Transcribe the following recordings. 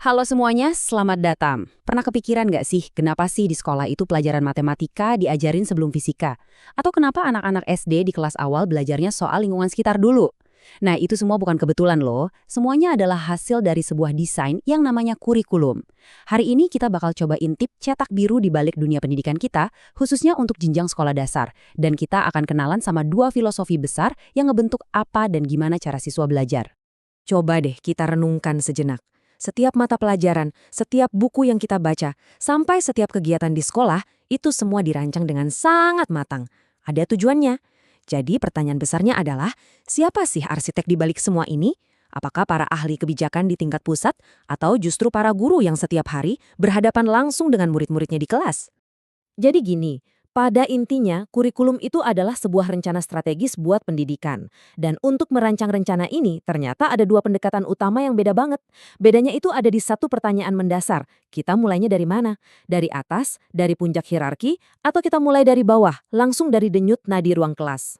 Halo semuanya, selamat datang. Pernah kepikiran nggak sih, kenapa sih di sekolah itu pelajaran matematika diajarin sebelum fisika? Atau kenapa anak-anak SD di kelas awal belajarnya soal lingkungan sekitar dulu? Nah, itu semua bukan kebetulan loh. Semuanya adalah hasil dari sebuah desain yang namanya kurikulum. Hari ini kita bakal coba intip cetak biru di balik dunia pendidikan kita, khususnya untuk jenjang sekolah dasar. Dan kita akan kenalan sama dua filosofi besar yang ngebentuk apa dan gimana cara siswa belajar. Coba deh kita renungkan sejenak. Setiap mata pelajaran, setiap buku yang kita baca, sampai setiap kegiatan di sekolah, itu semua dirancang dengan sangat matang. Ada tujuannya. Jadi pertanyaan besarnya adalah, siapa sih arsitek di balik semua ini? Apakah para ahli kebijakan di tingkat pusat, atau justru para guru yang setiap hari berhadapan langsung dengan murid-muridnya di kelas? Jadi gini, pada intinya kurikulum itu adalah sebuah rencana strategis buat pendidikan. Dan untuk merancang rencana ini, ternyata ada dua pendekatan utama yang beda banget. Bedanya itu ada di satu pertanyaan mendasar. Kita mulainya dari mana? Dari atas, dari puncak hierarki, atau kita mulai dari bawah, langsung dari denyut nadi ruang kelas?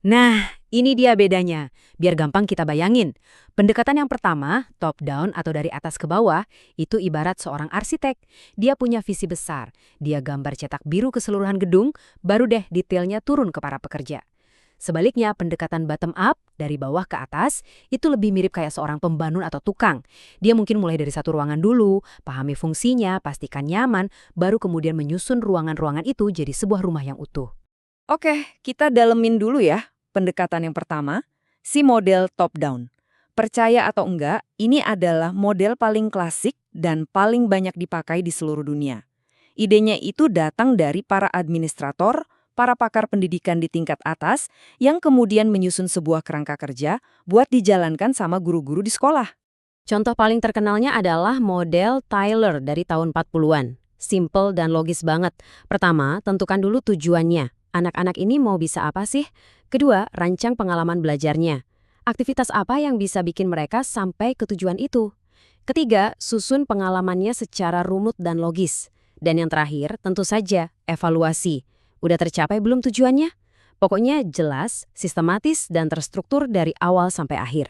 Nah, ini dia bedanya. Biar gampang kita bayangin. Pendekatan yang pertama, top down atau dari atas ke bawah, itu ibarat seorang arsitek. Dia punya visi besar. Dia gambar cetak biru keseluruhan gedung, baru deh detailnya turun ke para pekerja. Sebaliknya, pendekatan bottom up, dari bawah ke atas, itu lebih mirip kayak seorang pembangun atau tukang. Dia mungkin mulai dari satu ruangan dulu, pahami fungsinya, pastikan nyaman, baru kemudian menyusun ruangan-ruangan itu jadi sebuah rumah yang utuh. Oke, kita dalemin dulu ya. Pendekatan yang pertama, si model top-down. Percaya atau enggak, ini adalah model paling klasik dan paling banyak dipakai di seluruh dunia. Idenya itu datang dari para administrator, para pakar pendidikan di tingkat atas, yang kemudian menyusun sebuah kerangka kerja buat dijalankan sama guru-guru di sekolah. Contoh paling terkenalnya adalah model Tyler dari tahun 40-an. Simple dan logis banget. Pertama, tentukan dulu tujuannya. Anak-anak ini mau bisa apa sih? Kedua, rancang pengalaman belajarnya. Aktivitas apa yang bisa bikin mereka sampai ke tujuan itu? Ketiga, susun pengalamannya secara runut dan logis. Dan yang terakhir, tentu saja, evaluasi. Udah tercapai belum tujuannya? Pokoknya jelas, sistematis, dan terstruktur dari awal sampai akhir.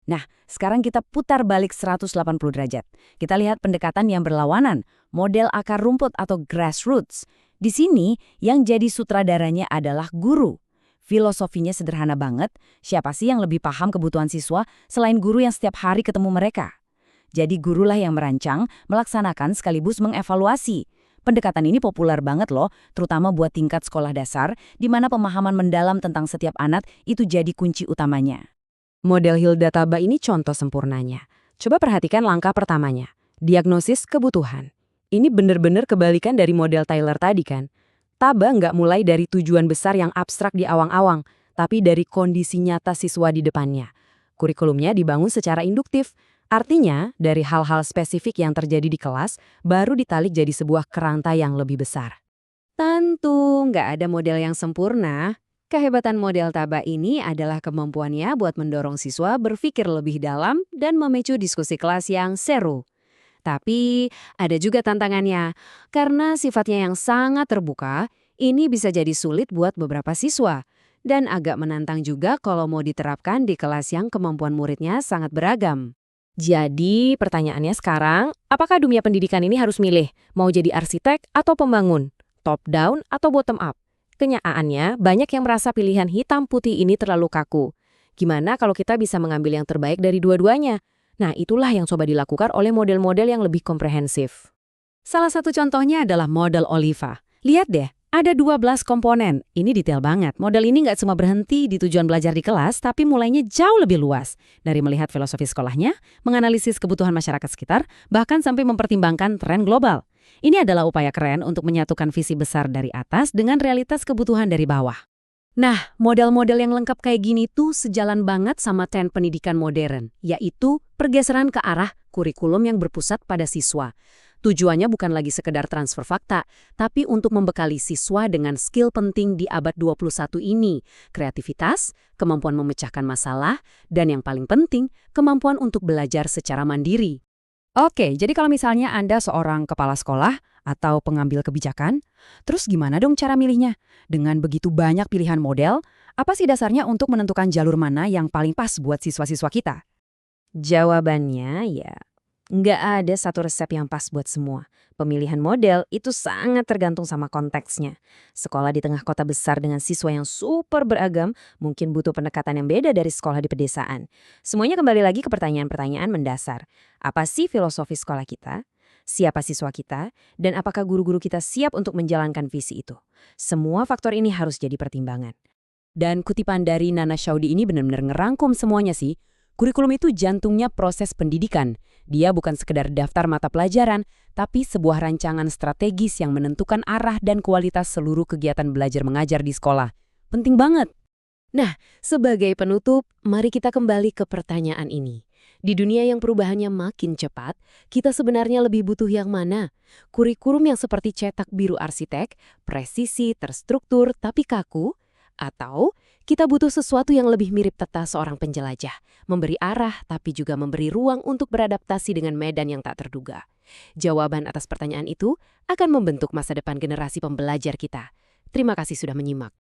Nah, sekarang kita putar balik 180 derajat. Kita lihat pendekatan yang berlawanan, model akar rumput atau grassroots. Di sini, yang jadi sutradaranya adalah guru. Filosofinya sederhana banget, siapa sih yang lebih paham kebutuhan siswa selain guru yang setiap hari ketemu mereka? Jadi gurulah yang merancang, melaksanakan sekaligus mengevaluasi. Pendekatan ini populer banget loh, terutama buat tingkat sekolah dasar, di mana pemahaman mendalam tentang setiap anak itu jadi kunci utamanya. Model Hilda Taba ini contoh sempurnanya. Coba perhatikan langkah pertamanya, diagnosis kebutuhan. Ini bener-bener kebalikan dari model Tyler tadi kan. Taba nggak mulai dari tujuan besar yang abstrak di awang-awang, tapi dari kondisi nyata siswa di depannya. Kurikulumnya dibangun secara induktif, artinya dari hal-hal spesifik yang terjadi di kelas, baru ditalik jadi sebuah kerangka yang lebih besar. Tentu nggak ada model yang sempurna. Kehebatan model Taba ini adalah kemampuannya buat mendorong siswa berpikir lebih dalam dan memicu diskusi kelas yang seru. Tapi ada juga tantangannya, karena sifatnya yang sangat terbuka, ini bisa jadi sulit buat beberapa siswa. Dan agak menantang juga kalau mau diterapkan di kelas yang kemampuan muridnya sangat beragam. Jadi pertanyaannya sekarang, apakah dunia pendidikan ini harus milih, mau jadi arsitek atau pembangun, top down atau bottom up? Kenyataannya, banyak yang merasa pilihan hitam putih ini terlalu kaku. Gimana kalau kita bisa mengambil yang terbaik dari dua-duanya? Nah, itulah yang coba dilakukan oleh model-model yang lebih komprehensif. Salah satu contohnya adalah model Oliva. Lihat deh, ada 12 komponen. Ini detail banget. Model ini nggak cuma berhenti di tujuan belajar di kelas, tapi mulainya jauh lebih luas. Dari melihat filosofi sekolahnya, menganalisis kebutuhan masyarakat sekitar, bahkan sampai mempertimbangkan tren global. Ini adalah upaya keren untuk menyatukan visi besar dari atas dengan realitas kebutuhan dari bawah. Nah, model-model yang lengkap kayak gini tuh sejalan banget sama tren pendidikan modern, yaitu pergeseran ke arah kurikulum yang berpusat pada siswa. Tujuannya bukan lagi sekedar transfer fakta, tapi untuk membekali siswa dengan skill penting di abad 21 ini, kreativitas, kemampuan memecahkan masalah, dan yang paling penting, kemampuan untuk belajar secara mandiri. Oke, jadi kalau misalnya Anda seorang kepala sekolah atau pengambil kebijakan, terus gimana dong cara milihnya? Dengan begitu banyak pilihan model, apa sih dasarnya untuk menentukan jalur mana yang paling pas buat siswa-siswa kita? Jawabannya ya, Nggak ada satu resep yang pas buat semua. Pemilihan model itu sangat tergantung sama konteksnya. Sekolah di tengah kota besar dengan siswa yang super beragam mungkin butuh pendekatan yang beda dari sekolah di pedesaan. Semuanya kembali lagi ke pertanyaan-pertanyaan mendasar. Apa sih filosofi sekolah kita? Siapa siswa kita? Dan apakah guru-guru kita siap untuk menjalankan visi itu? Semua faktor ini harus jadi pertimbangan. Dan kutipan dari Nana Shaudi ini benar-benar ngerangkum semuanya sih. Kurikulum itu jantungnya proses pendidikan. Dia bukan sekedar daftar mata pelajaran, tapi sebuah rancangan strategis yang menentukan arah dan kualitas seluruh kegiatan belajar mengajar di sekolah. Penting banget. Nah, sebagai penutup, mari kita kembali ke pertanyaan ini. Di dunia yang perubahannya makin cepat, kita sebenarnya lebih butuh yang mana? Kurikulum yang seperti cetak biru arsitek, presisi, terstruktur, tapi kaku? Atau kita butuh sesuatu yang lebih mirip peta seorang penjelajah, memberi arah tapi juga memberi ruang untuk beradaptasi dengan medan yang tak terduga. Jawaban atas pertanyaan itu akan membentuk masa depan generasi pembelajar kita. Terima kasih sudah menyimak.